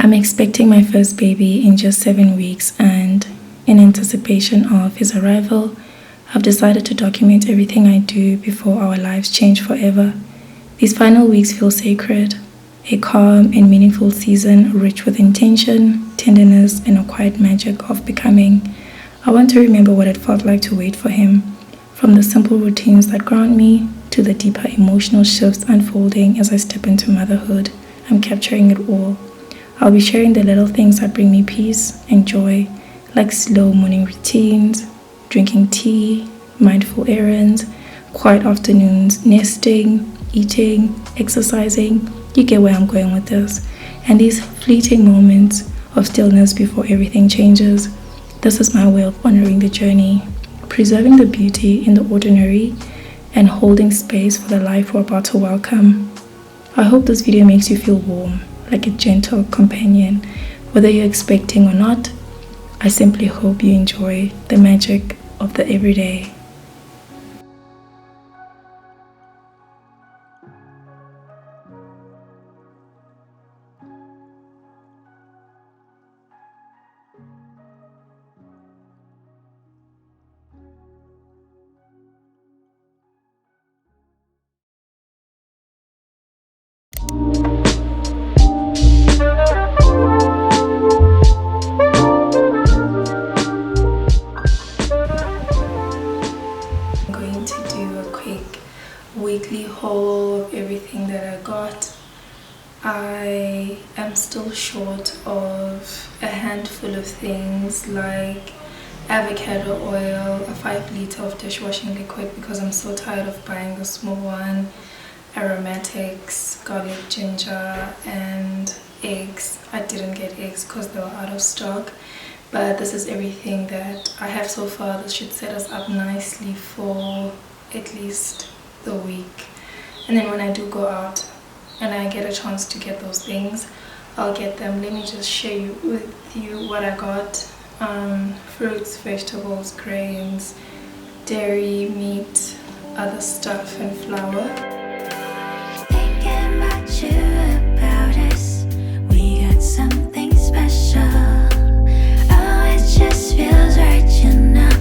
I'm expecting my first baby in just 7 weeks, and in anticipation of his arrival, I've decided to document everything I do before our lives change forever. These final weeks feel sacred, a calm and meaningful season rich with intention, tenderness, and a quiet magic of becoming. I want to remember what it felt like to wait for him, from the simple routines that ground me to the deeper emotional shifts unfolding as I step into motherhood. I'm capturing it all. I'll be sharing the little things that bring me peace and joy, like slow morning routines, drinking tea, mindful errands, quiet afternoons, nesting, eating, exercising. You get where I'm going with this. And these fleeting moments of stillness before everything changes. This is my way of honoring the journey, preserving the beauty in the ordinary, and holding space for the life we're about to welcome. I hope this video makes you feel warm, like a gentle companion, whether you're expecting or not. I simply hope you enjoy the magic of the everyday. Weekly haul of everything that I got. I am still short of a handful of things like avocado oil, a 5 liter of dishwashing liquid because I'm so tired of buying the small one, aromatics, garlic, ginger, and eggs. I didn't get eggs because they were out of stock, but this is everything that I have so far. This should set us up nicely for at least the week. And then when I do go out and I get a chance to get those things, I'll get them. Let me just share with you what I got. Fruits, vegetables, grains, dairy, meat, other stuff, and flour. Thinking about you, about us, we got something special. Oh, it just feels right, you know.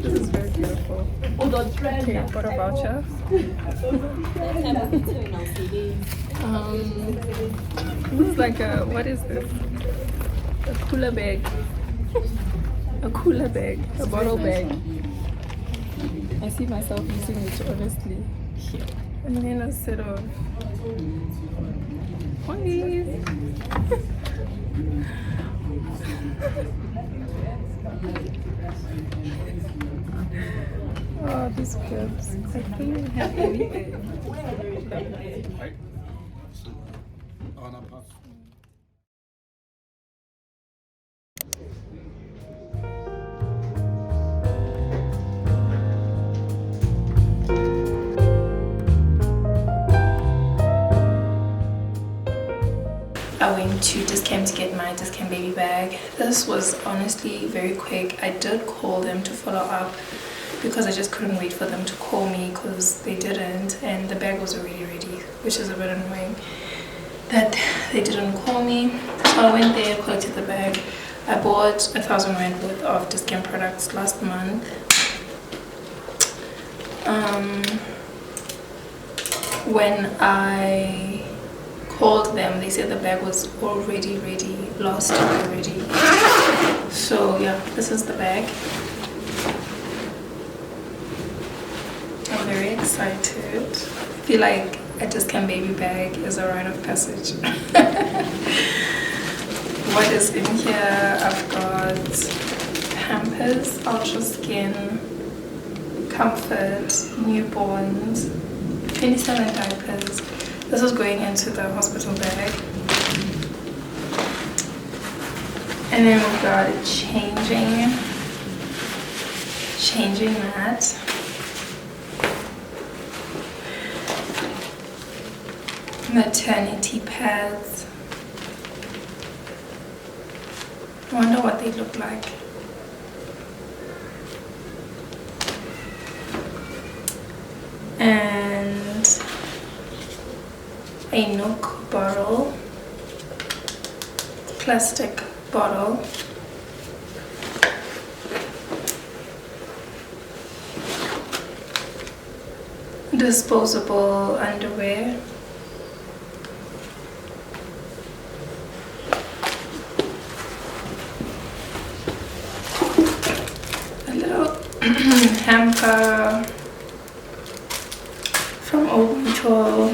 This is very beautiful. Okay, what about you? This is like a, what is this? A cooler bag. A cooler bag. A bottle bag. I see myself using it, honestly. And then a set of ponies. Oh, these clips. I don't even have anything. I went to Dischem to get my Dischem baby bag. This was honestly very quick. I did call them to follow up because I just couldn't wait for them to call me because they didn't, and the bag was already ready, which is a bit annoying that they didn't call me. So I went there, collected the bag. I bought 1,000 rand worth of Dischem products last month. When I called them, they said the bag was already ready, lost already. So yeah, this is the bag. I very excited. I feel like a Dischem baby bag is a rite of passage. What is in here? I've got Pampers, Ultra Skin, Comfort, Newborns, 27 diapers. This is going into the hospital bag. And then we've got a changing mat. Maternity pads. I wonder what they look like. And a Nook bottle, plastic bottle. Disposable underwear. A little hamper from Old Mutual.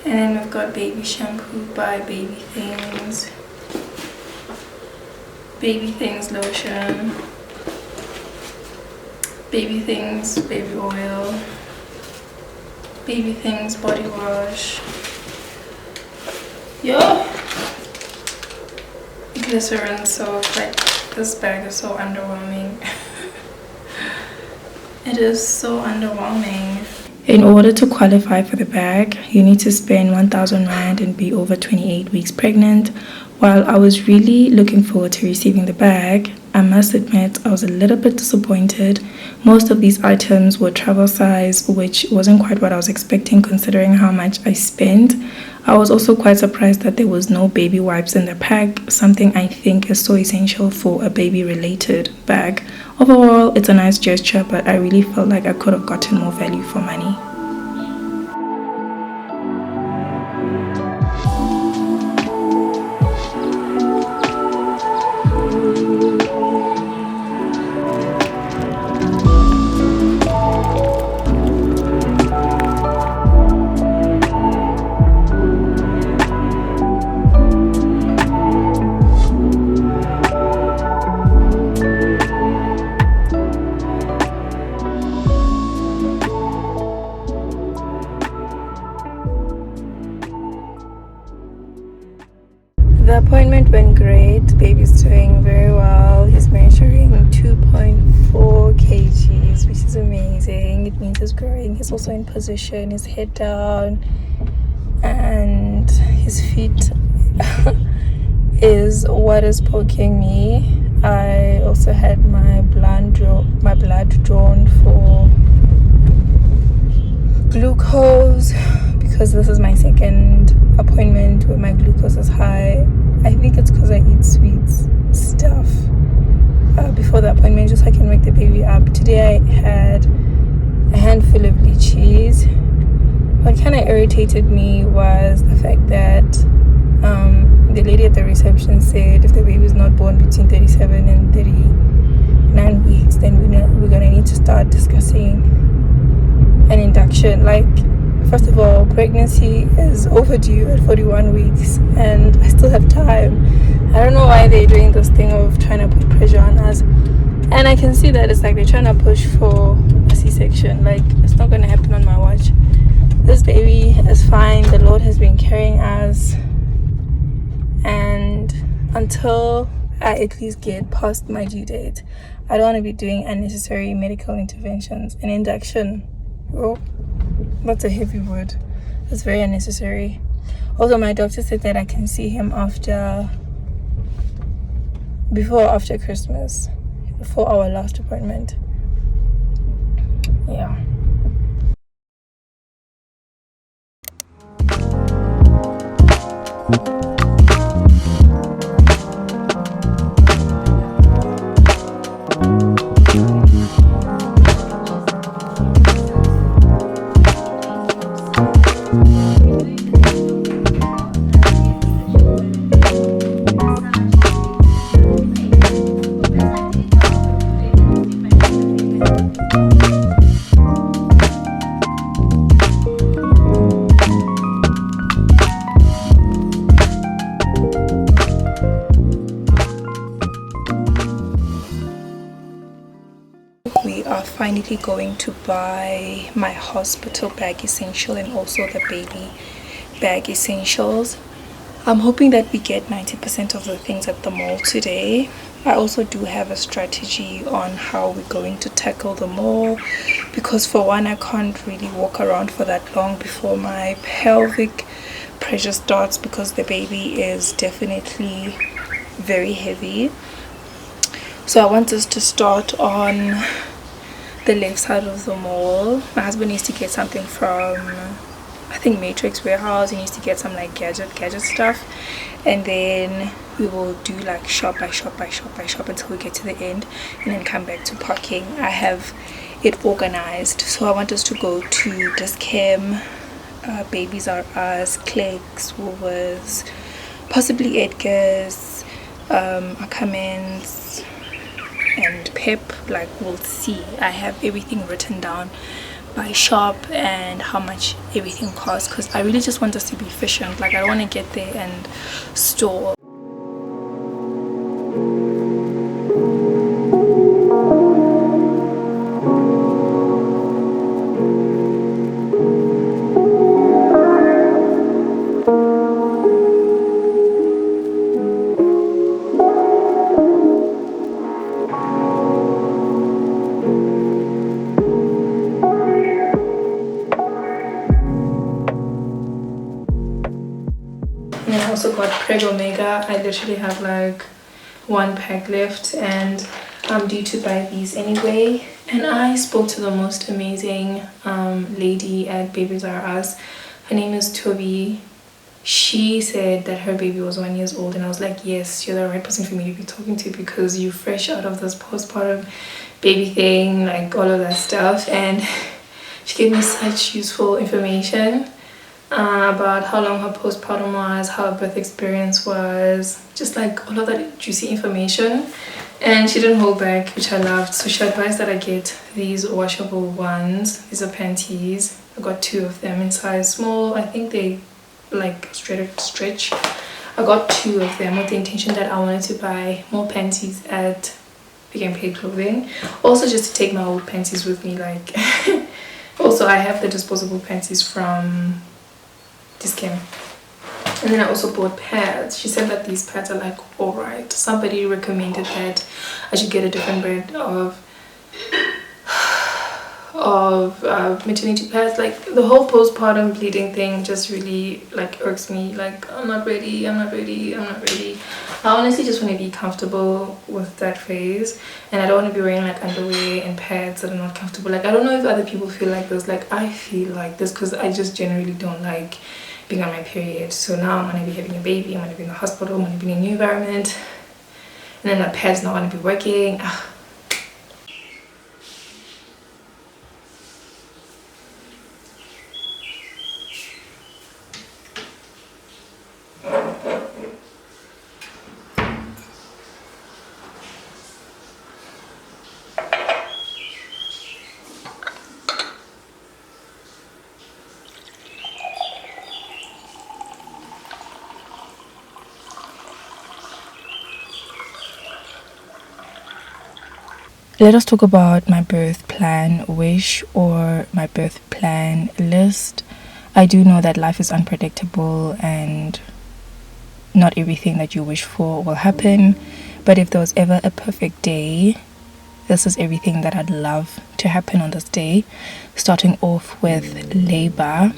And then we've got baby shampoo by Baby Things. Baby Things lotion. Baby Things baby oil. Baby Things body wash. Yeah. Glycerin soap. Like, this bag is so underwhelming. It is so underwhelming. In order to qualify for the bag, you need to spend 1,000 Rand and be over 28 weeks pregnant. While I was really looking forward to receiving the bag, I must admit I was a little bit disappointed. Most of these items were travel size, which wasn't quite what I was expecting considering how much I spent. I was also quite surprised that there was no baby wipes in the pack, something I think is so essential for a baby-related bag. Overall, it's a nice gesture, but I really felt like I could have gotten more value for money. The appointment went great. Baby's doing very well. He's measuring 2.4 kgs, which is amazing. It means he's growing. He's also in position, his head down, and his feet is what is poking me. I also had my blood drawn for glucose because this is my second appointment where my glucose is high. I think it's because I eat sweets stuff before the appointment just so I can wake the baby up. Today I had a handful of lychees. What kind of irritated me was the fact that the lady at the reception said if the baby is not born between 37 and 39 weeks, then we're gonna need to start discussing an induction. Like, first of all, pregnancy is overdue at 41 weeks and I still have time. I don't know why they're doing this thing of trying to put pressure on us. And I can see that it's like they're trying to push for a C-section. Like, it's not going to happen on my watch. This baby is fine. The Lord has been carrying us. And until I at least get past my due date, I don't want to be doing unnecessary medical interventions. An induction, oh, that's a heavy word. It's very unnecessary. Also, my doctor said that I can see him before or after Christmas, before our last appointment. Yeah. finally going to buy my hospital bag essential and also the baby bag essentials. I'm hoping that we get 90% of the things at the mall today. I also do have a strategy on how we're going to tackle the mall, because for one, I can't really walk around for that long before my pelvic pressure starts, because the baby is definitely very heavy. So I want us to start on the left side of the mall. My husband needs to get something from, I think, Matrix Warehouse. He needs to get some like gadget stuff, and then we will do like shop by shop until we get to the end, and then come back to parking. I have it organized, so I want us to go to Dischem, Babies R Us, Clicks, Woolworths, possibly Edgar's, Ackermans, and Pep. Like, we'll see. I have everything written down by shop and how much everything costs, because I really just want us to be efficient. Like, I don't want to get there and store. And I also got Preg Omega. I literally have like one pack left, and I'm due to buy these anyway. And I spoke to the most amazing lady at Babies R Us. Her name is Toby. She said that her baby was 1 year old, and I was like, yes, you're the right person for me to be talking to, because you're fresh out of this postpartum baby thing, like all of that stuff. And she gave me such useful information about how long her postpartum was, how her birth experience was, just like all of that juicy information. And she didn't hold back, which I loved. So she advised that I get these washable ones. These are panties. I got 2 of them in size small. I think they like stretch. I got 2 of them with the intention that I wanted to buy more panties at Pick n Pay Clothing. Also just to take my old panties with me, like also I have the disposable panties from Dischem. And then I also bought pads. She said that these pads are like alright. Somebody recommended that I should get a different brand of maternity pads. Like, the whole postpartum bleeding thing just really like irks me. Like, I'm not ready. I honestly just want to be comfortable with that phase, and I don't want to be wearing like underwear and pads that are not comfortable. Like, I don't know if other people feel like this. Like, I feel like this because I just generally don't like being on my period. So now I'm going to be having a baby, I'm going to be in the hospital, I'm going to be in a new environment, and then the pad's not going to be working. Let us talk about my birth plan wish, or my birth plan list. I do know that life is unpredictable and not everything that you wish for will happen. But if there was ever a perfect day, this is everything that I'd love to happen on this day. Starting off with labor.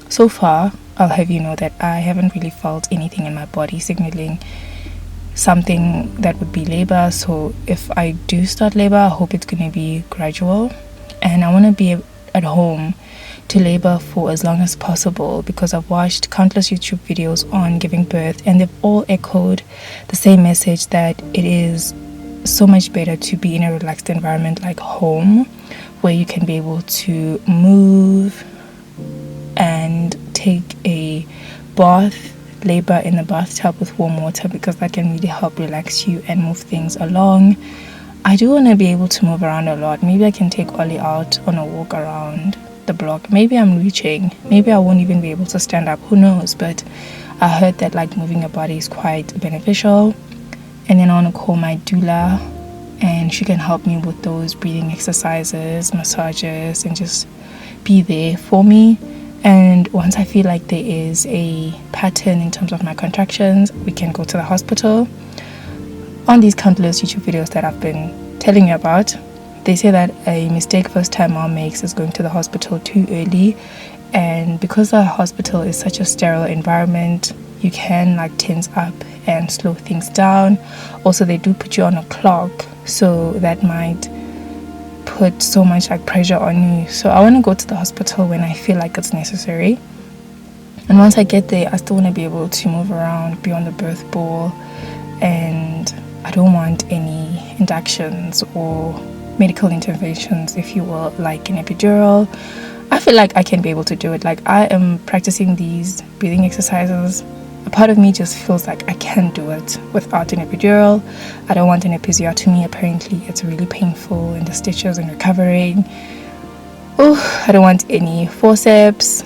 So far, I'll have you know that I haven't really felt anything in my body signaling something that would be labor. So if I do start labor, I hope it's going to be gradual, and I want to be at home to labor for as long as possible, because I've watched countless YouTube videos on giving birth, and they've all echoed the same message, that it is so much better to be in a relaxed environment like home, where you can be able to move and take a bath, labor in the bathtub with warm water, because that can really help relax you and move things along. I do want to be able to move around a lot. Maybe I can take Ollie out on a walk around the block. Maybe I'm reaching. Maybe I won't even be able to stand up. Who knows? But I heard that like moving your body is quite beneficial. And then I want to call my doula and she can help me with those breathing exercises, massages, and just be there for me. And once I feel like there is a pattern in terms of my contractions, we can go to the hospital. On these countless YouTube videos that I've been telling you about, they say that a mistake first time mom makes is going to the hospital too early. And because the hospital is such a sterile environment, you can like tense up and slow things down. Also, they do put you on a clock, so that might put so much like pressure on you. So I want to go to the hospital when I feel like it's necessary. And once I get there, I still want to be able to move around, be on the birth ball, and I don't want any inductions or medical interventions, if you will, like an epidural. I feel like I can be able to do it. Like, I am practicing these breathing exercises. A part of me just feels like I can do it without an epidural. I don't want an episiotomy. Apparently it's really painful, and the stitches and recovering. Oh, I don't want any forceps.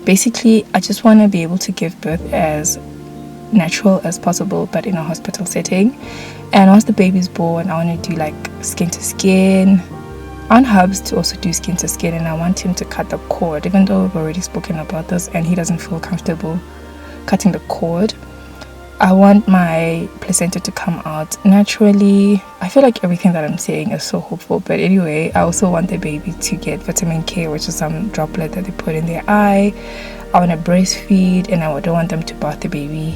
Basically, I just want to be able to give birth as natural as possible, but in a hospital setting. And once the baby's born, I want to do like skin to skin. On Hubs to also do skin to skin, and I want him to cut the cord, even though we've already spoken about this and he doesn't feel comfortable cutting the cord. I want my placenta to come out naturally. I feel like everything that I'm saying is so hopeful, but anyway, I also want the baby to get vitamin K, which is some droplet that they put in their eye. I want to breastfeed, and I don't want them to bath the baby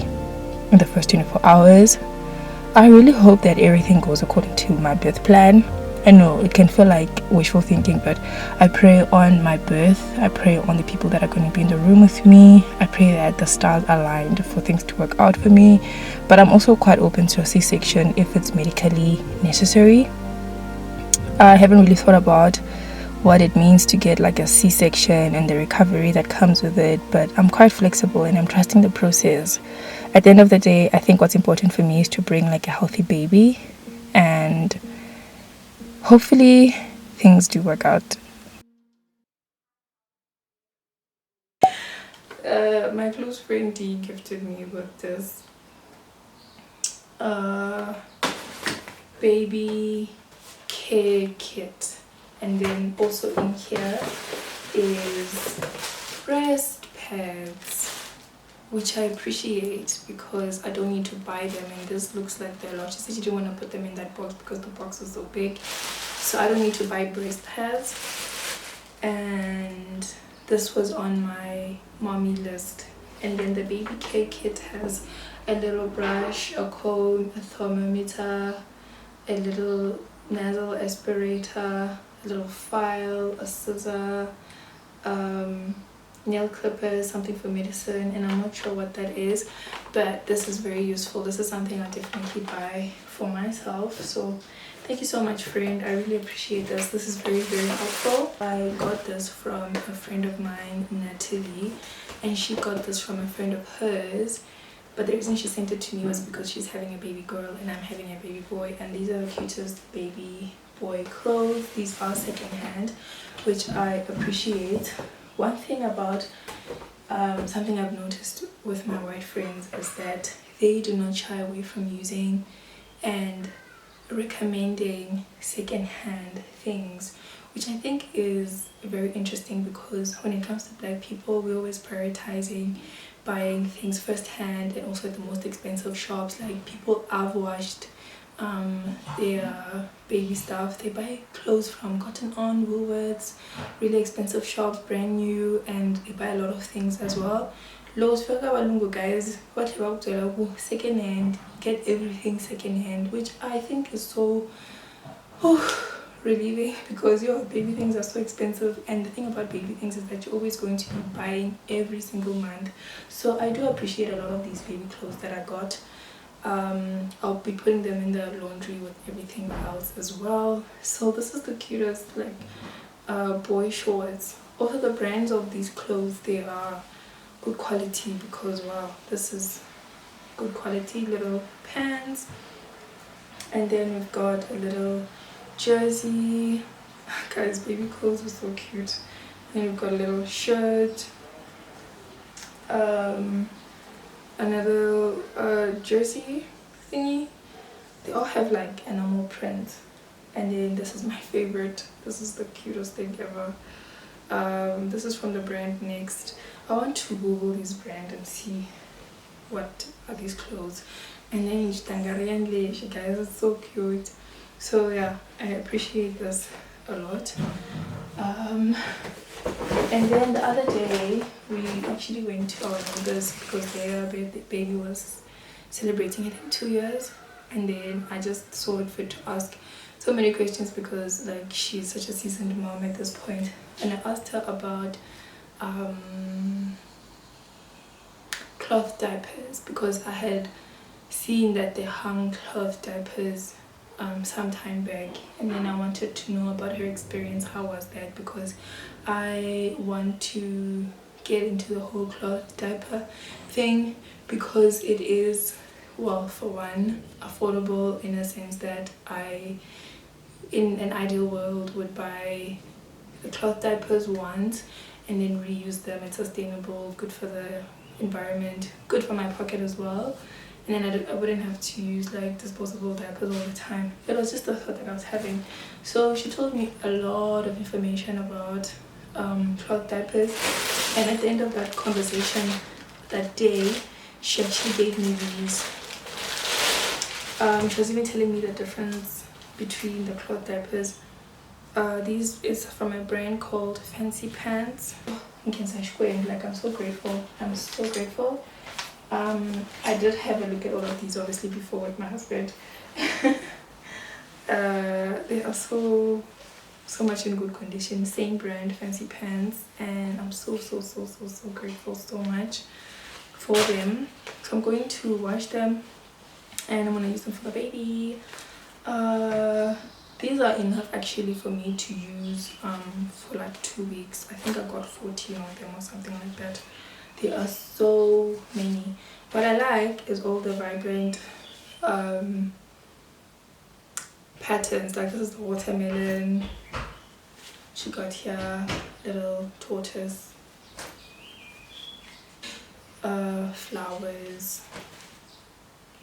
in the first 24 hours. I really hope that everything goes according to my birth plan. I know it can feel like wishful thinking, but I pray on my birth. I pray on the people that are going to be in the room with me. I pray that the stars aligned for things to work out for me. But I'm also quite open to a C-section if it's medically necessary. I haven't really thought about what it means to get like a C-section and the recovery that comes with it, but I'm quite flexible and I'm trusting the process. At the end of the day, I think what's important for me is to bring like a healthy baby, and hopefully things do work out. My close friend D gifted me with this baby care kit, and then also in here is breast pads, which I appreciate because I don't need to buy them, and this looks like they're a lot. She said she didn't want to put them in that box because the box was so big, so I don't need to buy breast pads. And this was on my mommy list. And then the baby care kit has a little brush, a comb, a thermometer, a little nasal aspirator, a little file, a scissor, nail clippers, something for medicine, and I'm not sure what that is, but this is very useful. This is something I'll definitely buy for myself. So thank you so much, friend. I really appreciate this. This is very, very helpful. I got this from a friend of mine, Natalie, and she got this from a friend of hers. But the reason she sent it to me was because she's having a baby girl and I'm having a baby boy, and these are the cutest baby boy clothes. These are secondhand, which I appreciate. One thing about something I've noticed with my white friends is that they do not shy away from using and recommending secondhand things, which I think is very interesting, because when it comes to Black people, we're always prioritizing buying things firsthand and also at the most expensive shops. Like, people I've watched their baby stuff, they buy clothes from Cotton On, Woolworths, really expensive shops, brand new, and they buy a lot of things as well. Lows guys, what about second hand, get everything second hand, which I think is so relieving, because your baby things are so expensive, and the thing about baby things is that you're always going to be buying every single month. So I do appreciate a lot of these baby clothes that I got. I'll be putting them in the laundry with everything else as well. So this is the cutest like boy shorts. Also, the brands of these clothes, they are good quality, because wow, this is good quality. Little pants, and then we've got a little jersey. Guys, baby clothes are so cute. Then we've got a little shirt, another jersey thingy. They all have like animal print, And then this is my favorite. This is the cutest thing ever. This is from the brand Next. I want to Google this brand and see what are these clothes. And then guys, it's so cute. So yeah, I appreciate this a lot. And then the other day we actually went to our neighbors because their baby was celebrating, I think, 2 years. And then I just saw it fit to ask so many questions because like she's such a seasoned mom at this point. And I asked her about cloth diapers because I had seen that they hung cloth diapers some time back, and then I wanted to know about her experience. How was that? Because I want to get into the whole cloth diaper thing because it is, well, for one, affordable in a sense that I, in an ideal world, would buy the cloth diapers once and then reuse them. It's sustainable, good for the environment, good for my pocket as well. And then I wouldn't have to use like disposable diapers all the time. It was just a thought that I was having. So she told me a lot of information about cloth diapers, and at the end of that conversation that day, she actually gave me these. She was even telling me the difference between the cloth diapers. These is from a brand called Fancy Pants. Like, I'm so grateful. I'm so grateful. I did have a look at all of these obviously before with my husband. They are so much in good condition. Same brand, Fancy Pants, and I'm so grateful so much for them. So I'm going to wash them and I'm gonna use them for the baby. These are enough actually for me to use for like 2 weeks. I think I got 14 of them or something like that. There are so many. What I like is all the vibrant patterns. Like this is the watermelon. She got here little tortoise, flowers,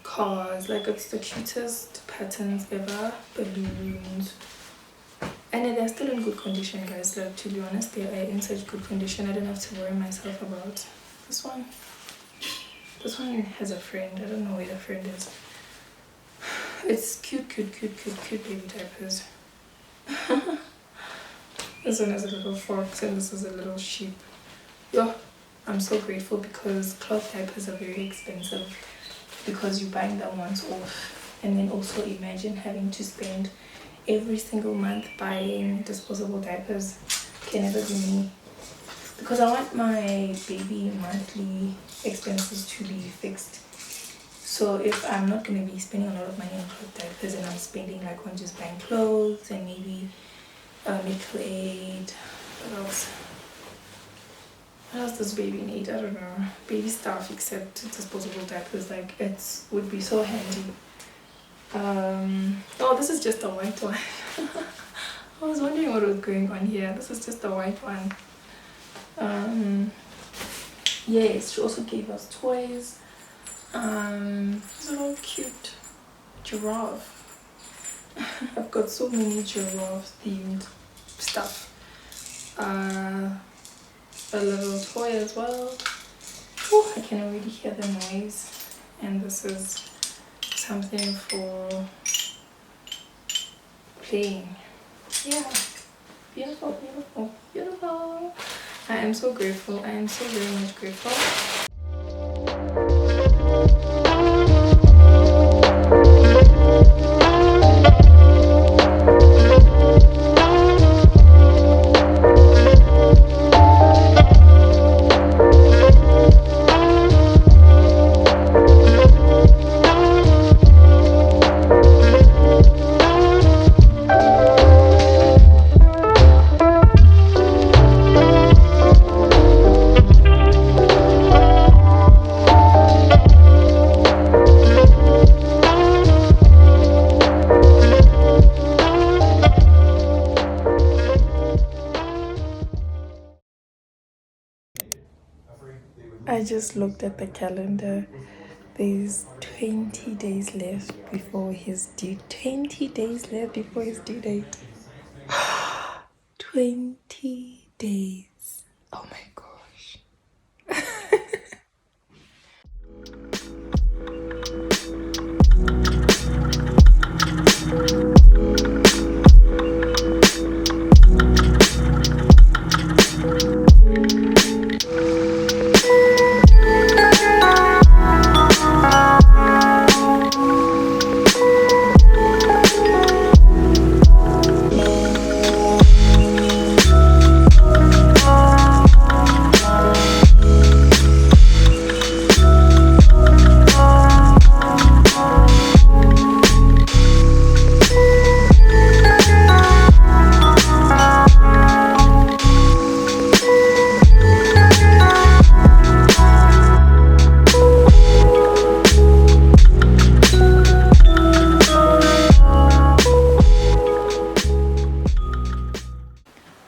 cars. Like it's the cutest patterns ever. Balloons. And they're still in good condition, guys. Like, to be honest, they are in such good condition. I don't have to worry myself about this one. This one has a friend. I don't know where the friend is. It's cute baby diapers. This one has a little fox and this is a little sheep. Yeah, I'm so grateful because cloth diapers are very expensive because you're buying them once off. And then also imagine having to spend every single month buying disposable diapers. Can never be me, because I want my baby monthly expenses to be fixed. So if I'm not going to be spending a lot of money on cloth diapers and I'm spending like on just buying clothes and maybe medical aid, what else does baby need? I don't know, baby stuff except disposable diapers. Like, it would be so handy. Oh, this is just a white one. I was wondering what was going on here. This is just a white one. Yes, she also gave us toys. This little cute giraffe. I've got so many giraffe themed stuff. A little toy as well. Oh, I can already hear the noise. And this is something for playing. Yeah, beautiful. I am so grateful. I am so very much grateful. I just looked at the calendar There's 20 days left before his due 20 days left before his due date. 20 days. Oh my gosh.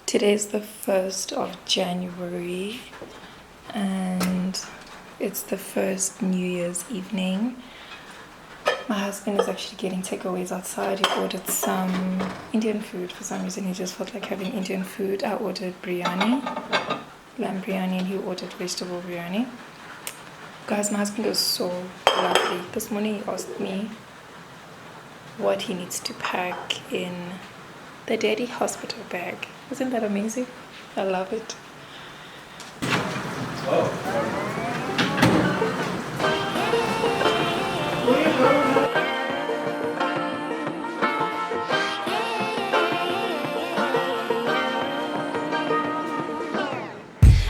Today is the 1st of January and it's the first New Year's evening. My husband is actually getting takeaways outside. He ordered some Indian food. For some reason he just felt like having Indian food. I ordered biryani, lamb biryani, and he ordered vegetable biryani. Guys, my husband is so lovely. This morning he asked me what he needs to pack in the daddy hospital bag. Isn't that amazing? I love it.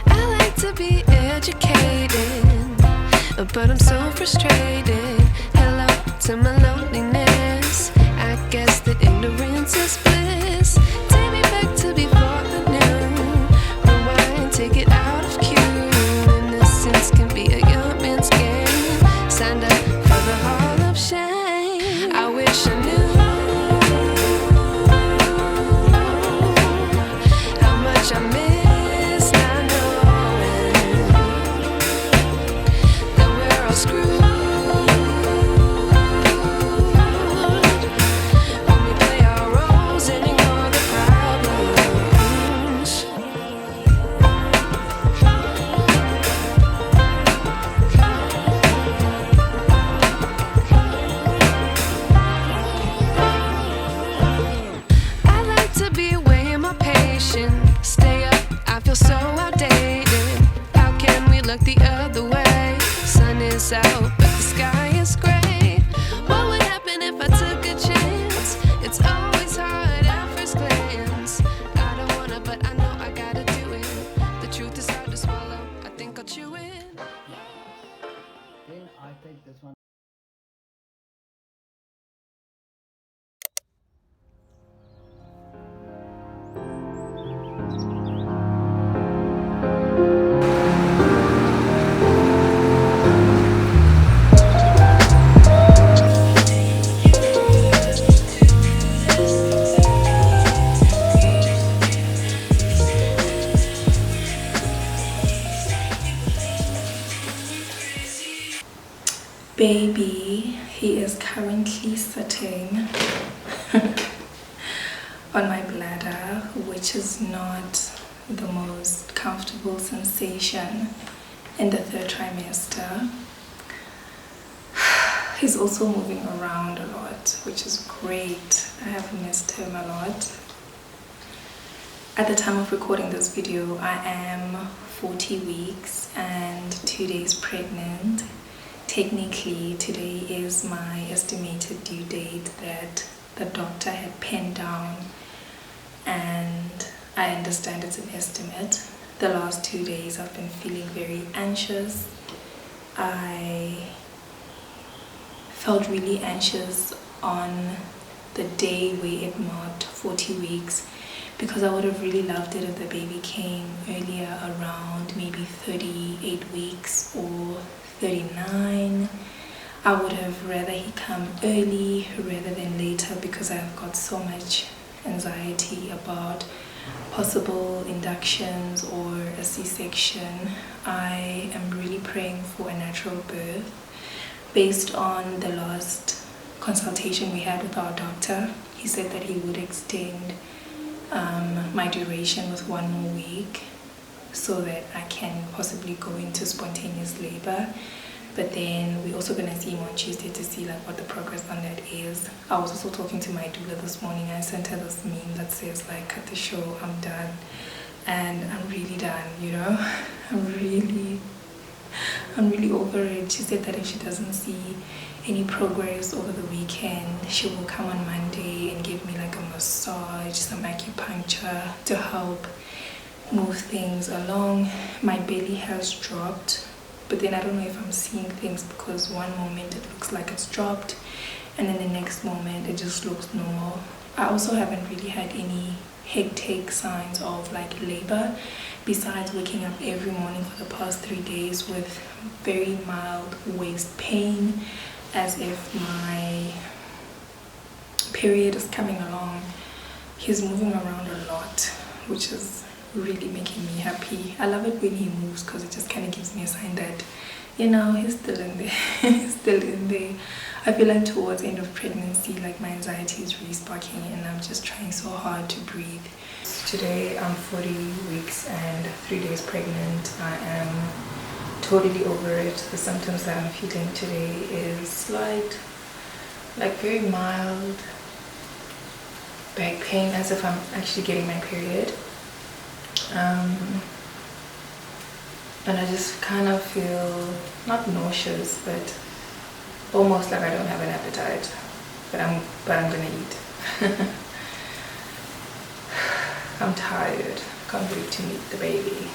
I like to be educated, but I'm so frustrated. Hello to my loneliness. I guess that ignorance is bliss. Take me back to before I knew. Rewind, take it out of cue. Innocence can be a young man's game. Signed up for the hall of shame. I wish I knew how much I miss not knowing that we're all screwed. When we play our roles and ignore the problems. I like to be away in my patience. Stay up, I feel so outdated. How can we look the other way? Sun is out, but the sky is gray. What would happen if I took a chance? It's always hard at first glance. I don't wanna, but I know I gotta do it. The truth is hard to swallow. I think I'll chew it. Then I take this one. Baby, he is currently sitting on my bladder, which is not the most comfortable sensation in the 3rd trimester. He's also moving around a lot, which is great. I have missed him a lot. At the time of recording this video, I am 40 weeks and 2 days pregnant. Technically, today is my estimated due date that the doctor had penned down, and I understand it's an estimate. The last 2 days I've been feeling very anxious. I felt really anxious on the day where it marked 40 weeks because I would have really loved it if the baby came earlier, around maybe 38 weeks or 39. I would have rather he come early rather than later because I've got so much anxiety about possible inductions or a C-section. I am really praying for a natural birth, based on the last consultation we had with our doctor, he said that he would extend my duration with 1 more week so that I can possibly go into spontaneous labor. But then we're also going to see him on Tuesday to see like what the progress on that is. I was also talking to my doula this morning. I sent her this meme that says like, cut the show, I'm done. And I'm really done, you know. I'm really over it. She said that if she doesn't see any progress over the weekend, she will come on Monday and give me like a massage, some acupuncture to help move things along. My belly has dropped, but then I don't know if I'm seeing things, because one moment it looks like it's dropped and then the next moment it just looks normal. I also haven't really had any hectic signs of like labor, besides waking up every morning for the past 3 days with very mild waist pain, as if my period is coming along. He's moving around a lot, which is really making me happy. I love it when he moves because it just kind of gives me a sign that, you know, he's still in there. He's still in there. I feel like towards the end of pregnancy, like my anxiety is really sparking and I'm just trying so hard to breathe. Today I'm 40 weeks and 3 days pregnant. I am totally over it. The symptoms that I'm feeling today is slight, like very mild back pain, as if I'm actually getting my period. And I just kind of feel not nauseous, but almost like I don't have an appetite, but I'm gonna eat. I'm tired. Can't wait to meet the baby.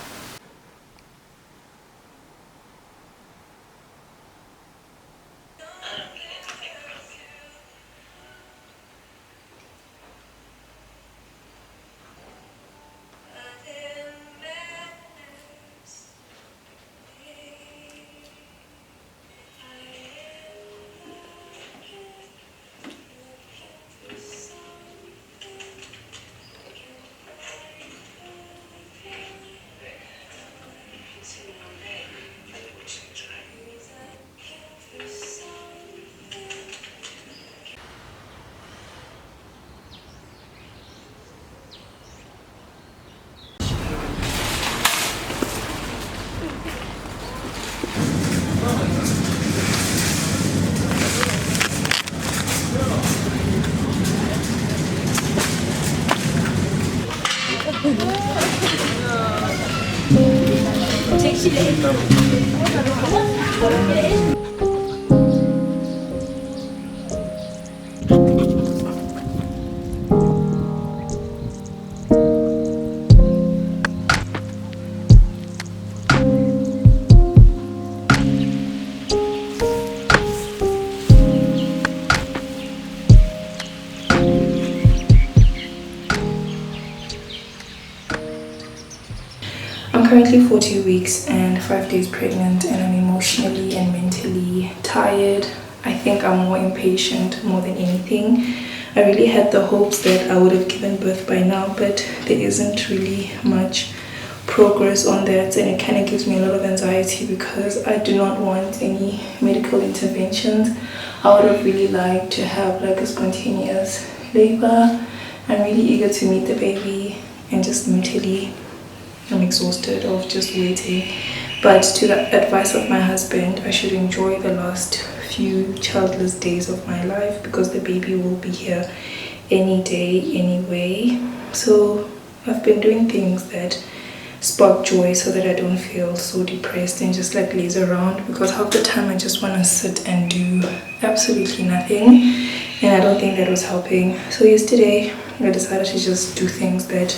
I'm currently 40 weeks and 5 days pregnant, and I'm emotionally and mentally tired. I think I'm more impatient more than anything. I really had the hopes that I would have given birth by now, but there isn't really much progress on that, and it kind of gives me a lot of anxiety because I do not want any medical interventions. I would have really liked to have like a spontaneous labor. I'm really eager to meet the baby, and just mentally I'm exhausted of just waiting. But to the advice of my husband, I should enjoy the last few childless days of my life because the baby will be here any day anyway. So I've been doing things that spark joy so that I don't feel so depressed and just like laze around, because half the time I just want to sit and do absolutely nothing, and I don't think that was helping. So yesterday I decided to just do things that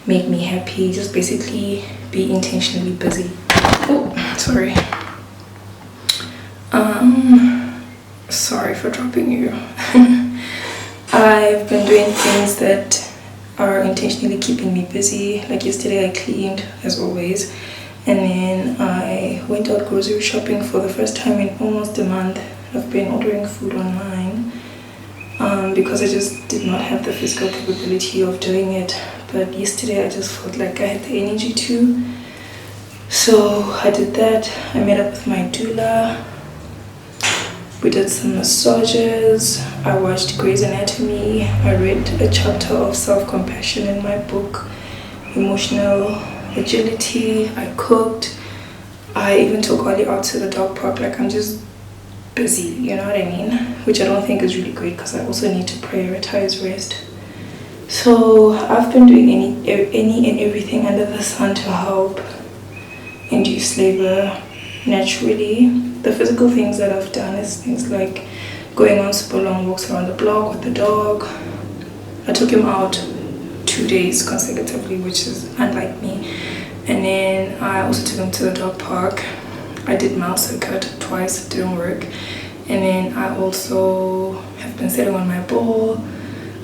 make me happy, just basically be intentionally busy. Oh, sorry. Sorry for dropping you. I've been doing things that are intentionally keeping me busy. Like yesterday I cleaned as always, and then I went out grocery shopping for the first time in almost a month. I've been ordering food online because I just did not have the physical capability of doing it. But yesterday I just felt like I had the energy to. So I did that. I met up with my doula. We did some massages. I watched Grey's Anatomy. I read a chapter of self-compassion in my book, Emotional Agility. I cooked. I even took Ollie out to the dog park. Like, I'm just busy, you know what I mean? Which I don't think is really great because I also need to prioritize rest. So I've been doing any and everything under the sun to help induce labor naturally. The physical things that I've done is things like going on super long walks around the block with the dog. I took him out 2 days consecutively, which is unlike me. And then I also took him to the dog park. I did mile circuit twice, it didn't work. And then I also have been sitting on my ball.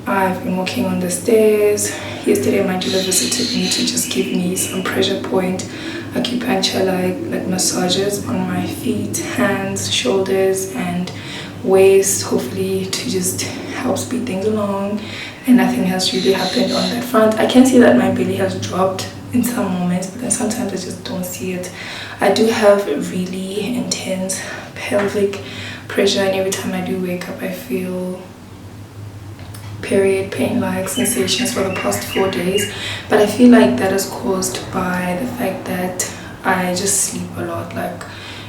I've been walking on the stairs. Yesterday my doula visited me to just give me some pressure point acupuncture, like massages on my feet, hands, shoulders and waist, hopefully to just help speed things along. And nothing has really happened on that front. I can see that my belly has dropped in some moments, but then sometimes I just don't see it. I do have really intense pelvic pressure, and every time I do wake up I feel period pain-like sensations for the past 4 days. But I feel like that is caused by the fact that I just sleep a lot. Like,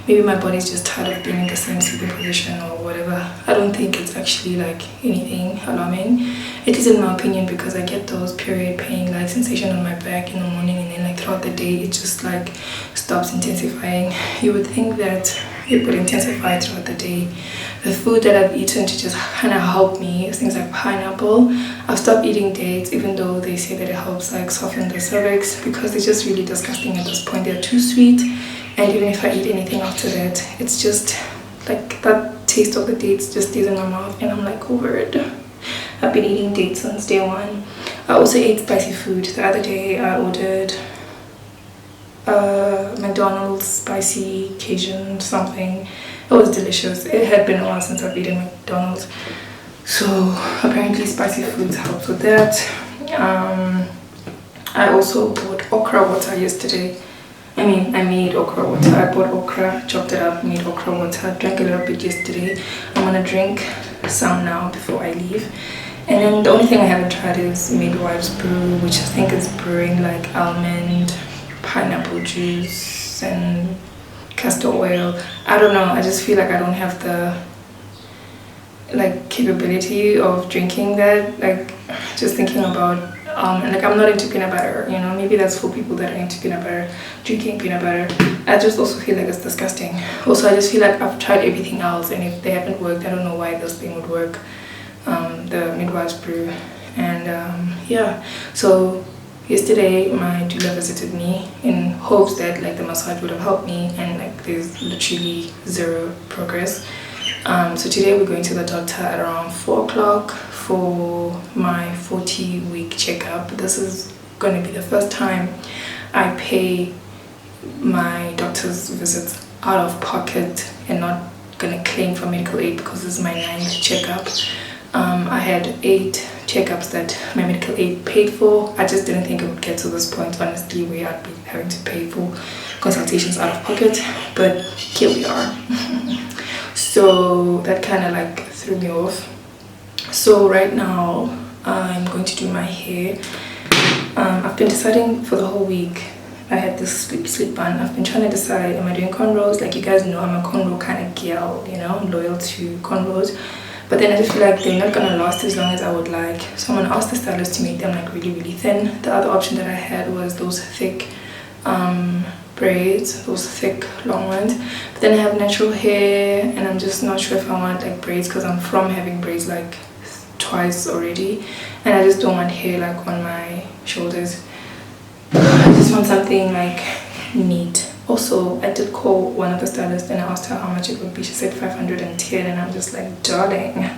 maybe my body's just tired of being in the same sleeping position or whatever. I don't think it's actually like anything alarming. It is in my opinion, because I get those period pain like sensation on my back in the morning, and then like throughout the day it just like stops intensifying. You would think that it would intensify throughout the day. The food that I've eaten to just kind of help me is things like pineapple. I've stopped eating dates, even though they say that it helps like soften the cervix, because they're just really disgusting at this point. They're too sweet, and even if I eat anything after that, it's just like that taste of the dates just stays in my mouth, and I'm like over it. I've been eating dates since day one. I also ate spicy food. The other day I ordered McDonald's spicy Cajun something. It was delicious. It had been a while since I've eaten McDonald's, so apparently spicy foods help with that. I also bought okra water yesterday. I made okra water. I bought okra, chopped it up, made okra water, drank a little bit yesterday. I'm gonna drink some now before I leave. And then the only thing I haven't tried is midwife's brew, which I think is brewing like almond, pineapple juice and castor oil. I don't know, I just feel like I don't have the like capability of drinking that. Like, just thinking about like, I'm not into peanut butter, you know. Maybe that's for people that are into peanut butter, drinking peanut butter. I just also feel like it's disgusting. Also, I just feel like I've tried everything else, and if they haven't worked, I don't know why this thing would work. The midwife's brew. And yeah, so yesterday my doula visited me in hopes that like the massage would have helped me, and like there's literally zero progress. So today we're going to the doctor at around 4 o'clock for my 40-week checkup. This is going to be the first time I pay my doctor's visits out of pocket and not going to claim for medical aid, because this is my 9th checkup. I had 8 checkups that my medical aid paid for. I just didn't think it would get to this point, honestly, where I'd be having to pay for consultations out of pocket, but here we are. So that kind of like threw me off. So right now I'm going to do my hair. I've been deciding for the whole week. I had this sleep bun. I've been trying to decide, am I doing cornrows? Like, you guys know I'm a cornrow kind of girl, you know, I'm loyal to cornrows. But then I just feel like they're not gonna last as long as I would like. So I'm gonna ask the stylist to make them like really, really thin. The other option that I had was those thick braids, those thick long ones. But then I have natural hair, and I'm just not sure if I want like braids, because I'm from having braids like twice already, and I just don't want hair like on my shoulders. I just want something like neat. Also, I did call one of the stylists and I asked her how much it would be. She said 510, and I'm just like, darling,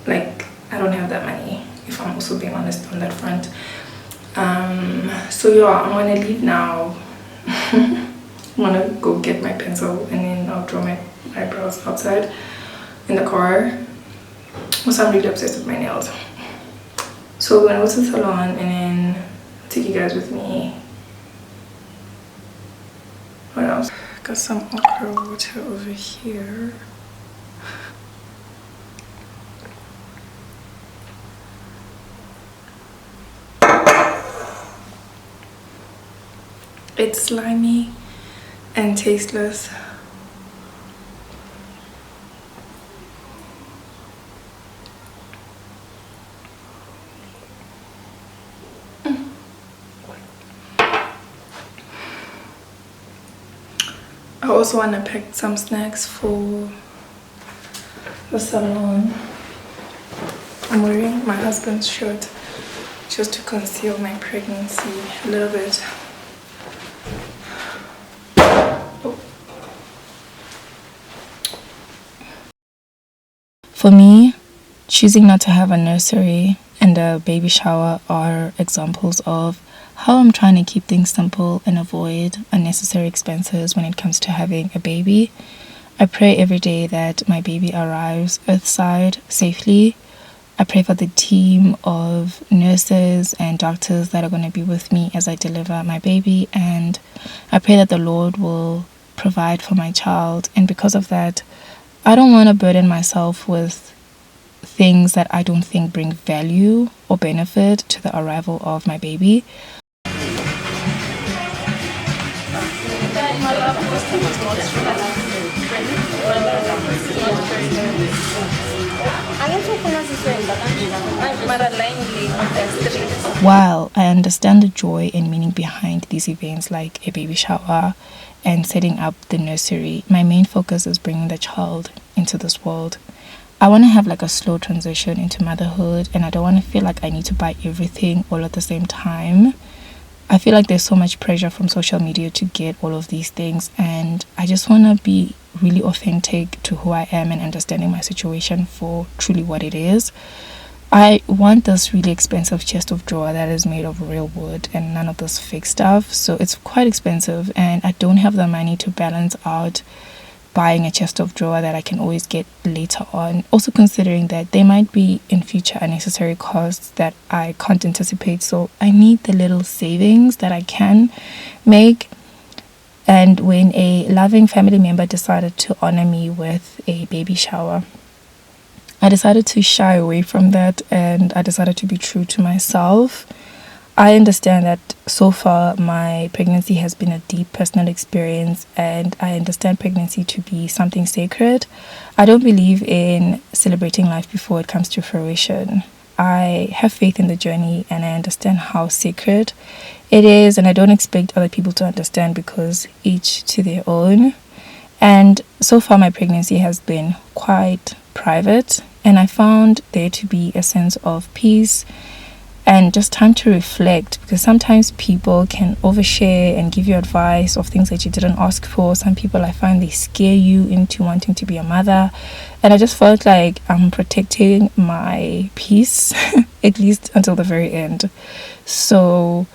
like, I don't have that money, if I'm also being honest on that front. So yeah, I'm gonna leave now. I'm gonna go get my pencil, and then I'll draw my eyebrows outside in the car. Also, I'm really obsessed with my nails. So we're gonna go to the salon, and then take you guys with me. What else? Got some okra water over here. It's slimy and tasteless. I also want to pack some snacks for the salon. I'm wearing my husband's shirt just to conceal my pregnancy a little bit. For me, choosing not to have a nursery and a baby shower are examples of how I'm trying to keep things simple and avoid unnecessary expenses when it comes to having a baby. I pray every day that my baby arrives earthside safely. I pray for the team of nurses and doctors that are going to be with me as I deliver my baby, and I pray that the Lord will provide for my child. And because of that, I don't want to burden myself with things that I don't think bring value or benefit to the arrival of my baby. While I understand the joy and meaning behind these events like a baby shower and setting up the nursery, my main focus is bringing the child into this world. I want to have like a slow transition into motherhood, and I don't want to feel like I need to buy everything all at the same time. I feel like there's so much pressure from social media to get all of these things, and I just want to be really authentic to who I am and understanding my situation for truly what it is. I want this really expensive chest of drawer that is made of real wood and none of this fake stuff, so it's quite expensive, and I don't have the money to balance out buying a chest of drawer that I can always get later on. Also considering that there might be in future unnecessary costs that I can't anticipate, so I need the little savings that I can make. And when a loving family member decided to honor me with a baby shower, I decided to shy away from that, and I decided to be true to myself. I understand that so far my pregnancy has been a deep personal experience, and I understand pregnancy to be something sacred. I don't believe in celebrating life before it comes to fruition. I have faith in the journey, and I understand how sacred it is, and I don't expect other people to understand because each to their own. And so far my pregnancy has been quite private, and I found there to be a sense of peace and just time to reflect, because sometimes people can overshare and give you advice of things that you didn't ask for. Some people, I find, they scare you into wanting to be a mother, and I just felt like I'm protecting my peace at least until the very end. So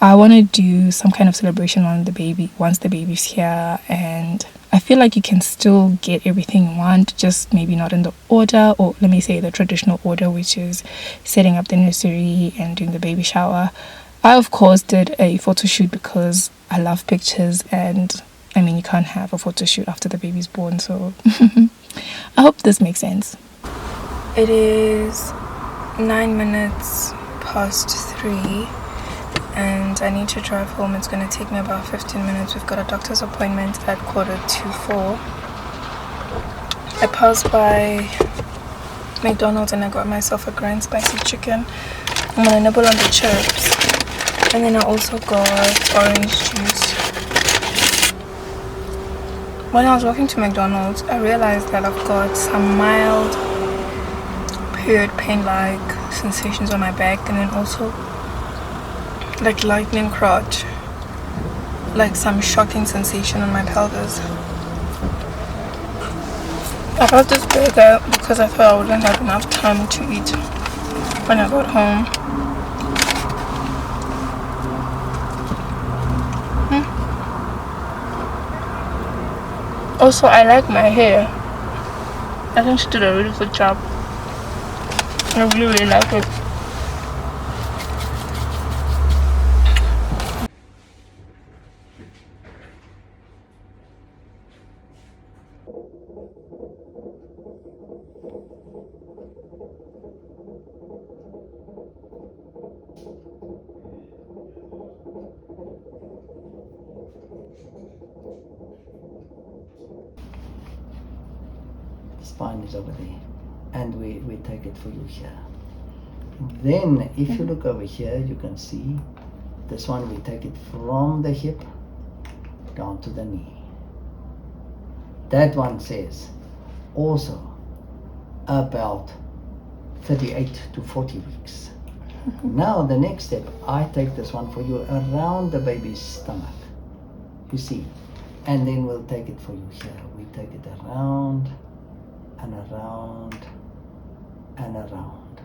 I want to do some kind of celebration on the baby once the baby's here, and I feel like you can still get everything you want, just maybe not in the order, or let me say the traditional order, which is setting up the nursery and doing the baby shower. I of course did a photo shoot because I love pictures, and I mean, you can't have a photo shoot after the baby's born, so I hope this makes sense. It is 9 minutes past 3 and I need to drive home. It's going to take me about 15 minutes. We've got a doctor's appointment at 3:45. I passed by McDonald's and I got myself a grand spicy chicken. I'm going to nibble on the chips, and then I also got orange juice. When I was walking to McDonald's, I realized that I've got some mild period pain-like sensations on my back, and then also like lightning crotch, like some shocking sensation on my pelvis. I got this burger because I thought I wouldn't have enough time to eat when I got home. Also, I like my hair. I think she did a really good job. I really like it. The spine is over there. And we take it for you here. Then if you look over here, you can see this one, we take it from the hip down to the knee. That one says also about 38 to 40 weeks. Now the next step, I take this one for you around the baby's stomach, you see, and then we'll take it for you here. We take it around and around and around.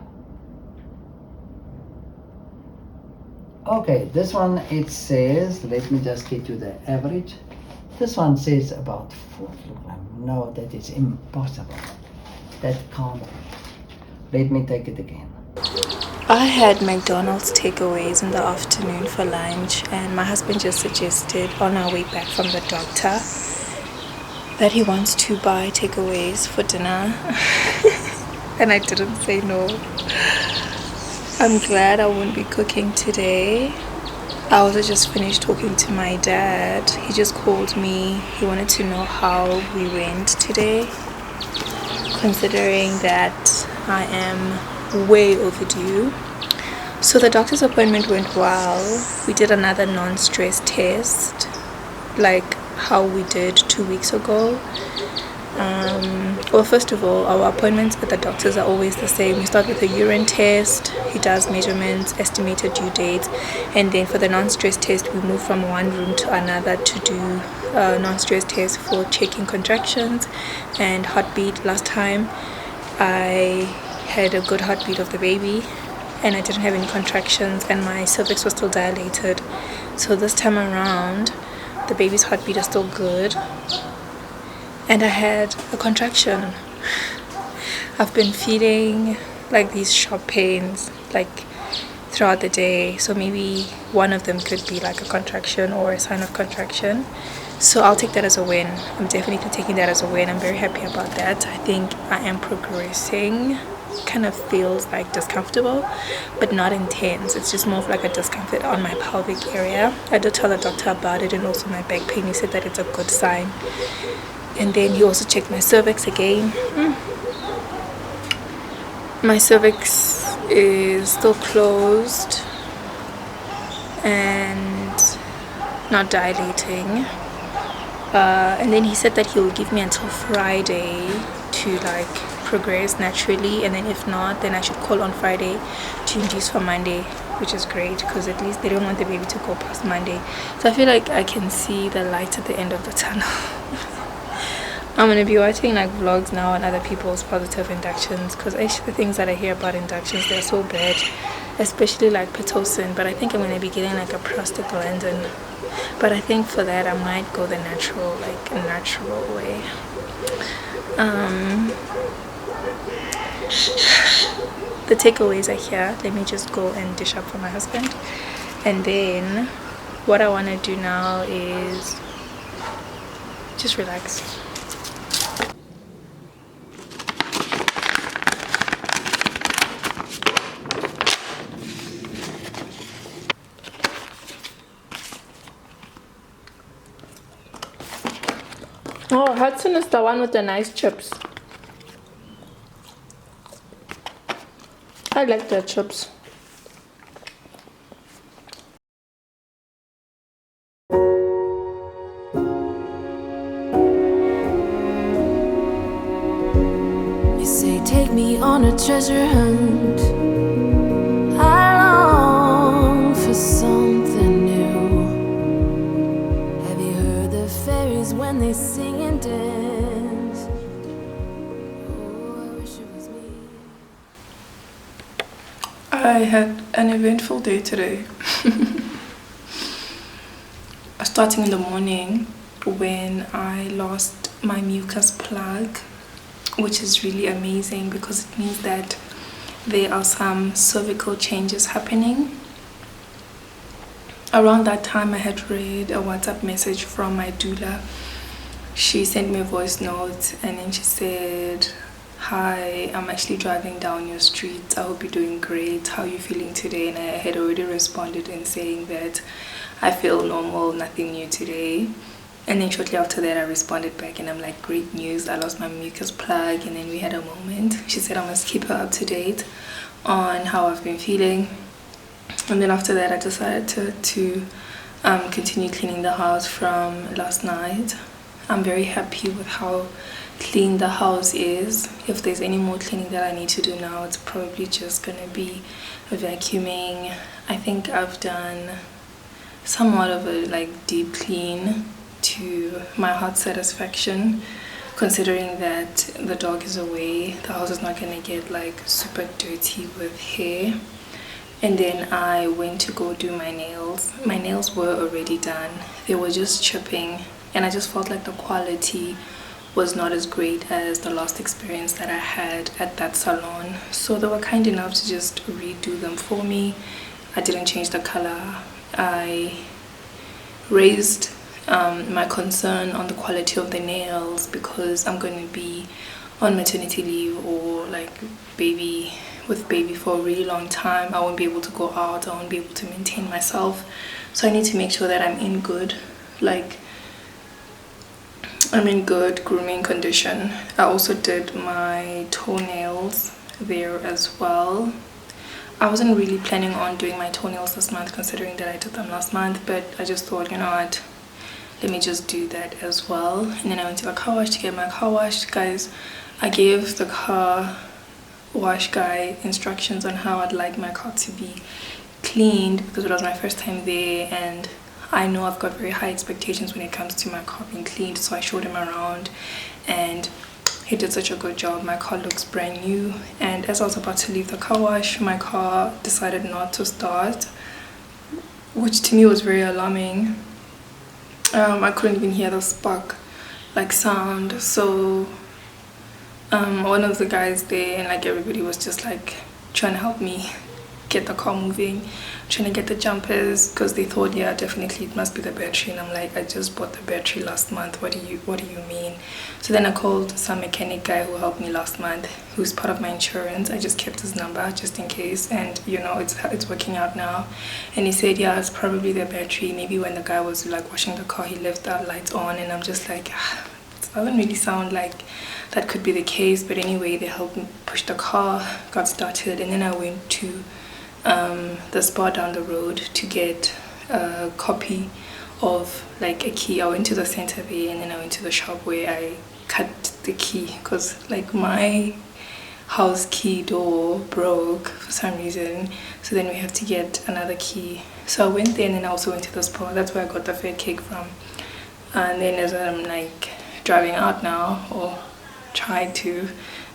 Okay, this one, it says, let me just get you the average. This one says about 4 kilograms. No, that is impossible. That can't be. Let me take it again. I had McDonald's takeaways in the afternoon for lunch, and my husband just suggested on our way back from the doctor that he wants to buy takeaways for dinner. And I didn't say no. I'm glad I won't be cooking today. I also just finished talking to my dad. He just called me. He wanted to know how we went today, considering that I am way overdue. So the doctor's appointment went well. We did another non-stress test, like how we did 2 weeks ago. Well, first of all, our appointments with the doctors are always the same. We start with a urine test. He does measurements, estimated due dates, and then for the non-stress test, we move from one room to another to do non-stress test for checking contractions and heartbeat. Last time I had a good heartbeat of the baby and I didn't have any contractions and my cervix was still dilated. So this time around, the baby's heartbeat is still good. And I had a contraction. I've been feeling like these sharp pains like throughout the day, so maybe one of them could be like a contraction or a sign of contraction. So I'll take that as a win. I'm definitely taking that as a win. I'm very happy about that. I think I am progressing. Kind of feels like discomfortable, but not intense. It's just more of like a discomfort on my pelvic area. I did tell the doctor about it, and also my back pain. He said that it's a good sign. And then he also checked my cervix again. My cervix is still closed and not dilating. And then he said that he will give me until Friday to like progress naturally, and then if not, then I should call on Friday to induce for Monday, which is great because at least they don't want the baby to go past Monday. So I feel like I can see the light at the end of the tunnel. I'm going to be watching like vlogs now on other people's positive inductions, because actually the things that I hear about inductions, they're so bad, especially like Pitocin. But I think I'm going to be getting like a prostaglandin. But I think for that I might go the natural way. The takeaways are here. Let me just go and dish up for my husband. And then what I want to do now is just relax. Oh, Hudson is the one with the nice chips. I like the chips. You say take me on a treasure hunt. I long for something new. Have you heard the fairies when they sing and dance? Oh, I wish it was me. I had an eventful day today. Starting in the morning when I lost my mucus plug, which is really amazing because it means that there are some cervical changes happening. Around that time I had read a WhatsApp message from my doula. She sent me a voice note and then she said, "Hi, I'm actually driving down your street. I hope you're doing great. How are you feeling today?" And I had already responded in saying that I feel normal, nothing new today. And then shortly after that, I responded back and I'm like, great news, I lost my mucus plug. And then we had a moment. She said I must keep her up to date on how I've been feeling. And then after that, I decided to continue cleaning the house from last night. I'm very happy with how clean the house is. If there's any more cleaning that I need to do now, it's probably just gonna be vacuuming. I think I've done somewhat of a like deep clean to my heart's satisfaction, considering that the dog is away. The house is not gonna get like super dirty with hair. And then I went to go do my nails. My nails were already done. They were just chipping, and I just felt like the quality was not as great as the last experience that I had at that salon. So they were kind enough to just redo them for me. I didn't change the color. I raised my concern on the quality of the nails because I'm going to be on maternity leave or like baby for a really long time. I won't be able to go out. I won't be able to maintain myself. So I need to make sure that I'm in good grooming condition. I also did my toenails there as well. I wasn't really planning on doing my toenails this month, considering that I did them last month, but I just thought, you know what, let me just do that as well. And then I went to the car wash to get my car washed. Guys, I gave the car wash guy instructions on how I'd like my car to be cleaned because it was my first time there, and I know I've got very high expectations when it comes to my car being cleaned. So I showed him around and he did such a good job. My car looks brand new, and as I was about to leave the car wash, my car decided not to start, which to me was very alarming. I couldn't even hear the spark like sound. So one of the guys there and like everybody was just like trying to help me get the car moving, trying to get the jumpers, because they thought, yeah, definitely it must be the battery. And I'm like, I just bought the battery last month. What do you mean? So then I called some mechanic guy who helped me last month, who's part of my insurance. I just kept his number just in case, and you know, it's working out now. And he said, yeah, it's probably the battery. Maybe when the guy was like washing the car, he left the lights on. And I'm just like, it doesn't really sound like that could be the case. But anyway, they helped me push the car, got started, and then I went to the spa down the road to get a copy of like a key. I went to the center there, and then I went to the shop where I cut the key because like my house key door broke for some reason, so then we have to get another key. So I went there, and then I also went to the spa. That's where I got the fat cake from. And then as I'm like driving out now, or tried to,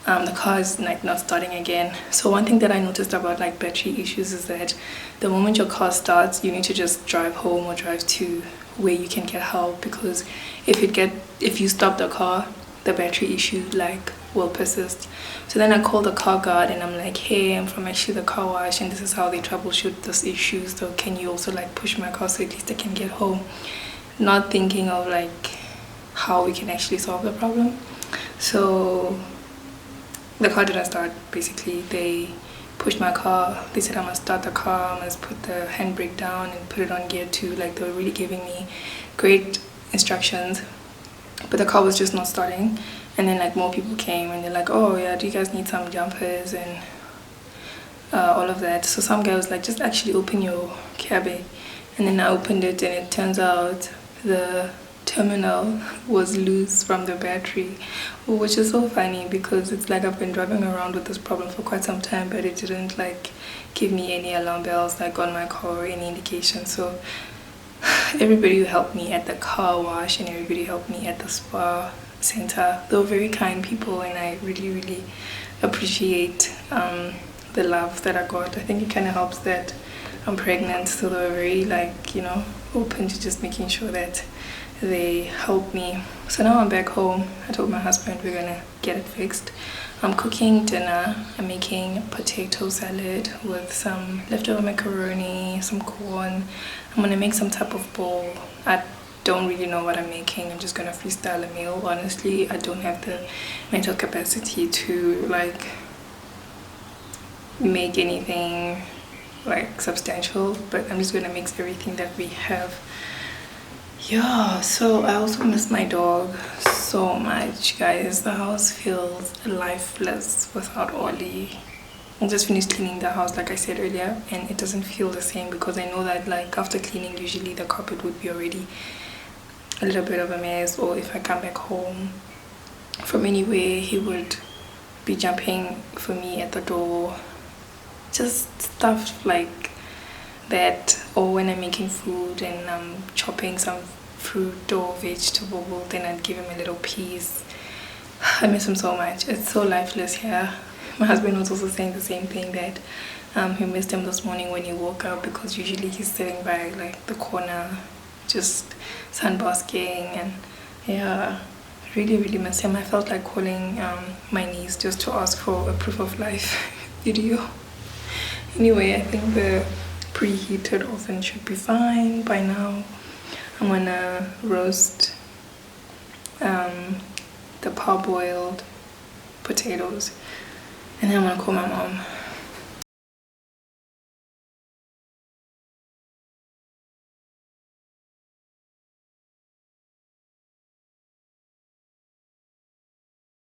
the car is like not starting again. So one thing that I noticed about like battery issues is that the moment your car starts, you need to just drive home or drive to where you can get help, because if you stop the car, the battery issue like will persist. So then I called the car guard and I'm like, hey, I'm from actually the car wash, and this is how they troubleshoot this issue, so can you also like push my car so at least I can get home? Not thinking of like how we can actually solve the problem. So the car didn't start. Basically, they pushed my car. They said I must start the car, I must put the handbrake down and put it on gear 2. Like, they were really giving me great instructions, but the car was just not starting. And then like more people came and they're like, oh yeah, do you guys need some jumpers and all of that. So some guy was like, just actually open your cabin. And then I opened it, and it turns out the terminal was loose from the battery, which is so funny because it's like I've been driving around with this problem for quite some time, but it didn't like give me any alarm bells like on my car or any indication. So everybody who helped me at the car wash and everybody helped me at the spa center, they were very kind people, and I really appreciate the love that I got. I think it kind of helps that I'm pregnant, so they were very like, you know, open to just making sure that they help me. So now I'm back home. I told my husband we're gonna get it fixed. I'm cooking dinner. I'm making potato salad with some leftover macaroni, some corn. I'm gonna make some type of bowl. I don't really know what I'm making. I'm just gonna freestyle a meal. Honestly, I don't have the mental capacity to like make anything like substantial, but I'm just gonna mix everything that we have. Yeah, so I also miss my dog so much, guys. The house feels lifeless without Ollie. I just finished cleaning the house, like I said earlier, and it doesn't feel the same because I know that, like, after cleaning, usually the carpet would be already a little bit of a mess, or if I come back home from anywhere, he would be jumping for me at the door. Just stuff like that. Or when I'm making food and I'm chopping some fruit or vegetable, then I'd give him a little piece. I miss him so much. It's so lifeless here. My husband was also saying the same thing, that he missed him this morning when he woke up, because usually he's sitting by like the corner just sunbasking, and yeah, really miss him. I felt like calling my niece just to ask for a proof of life video. Anyway, I think the preheated oven should be fine by now. I'm gonna roast the parboiled potatoes, and then I'm gonna call my mom.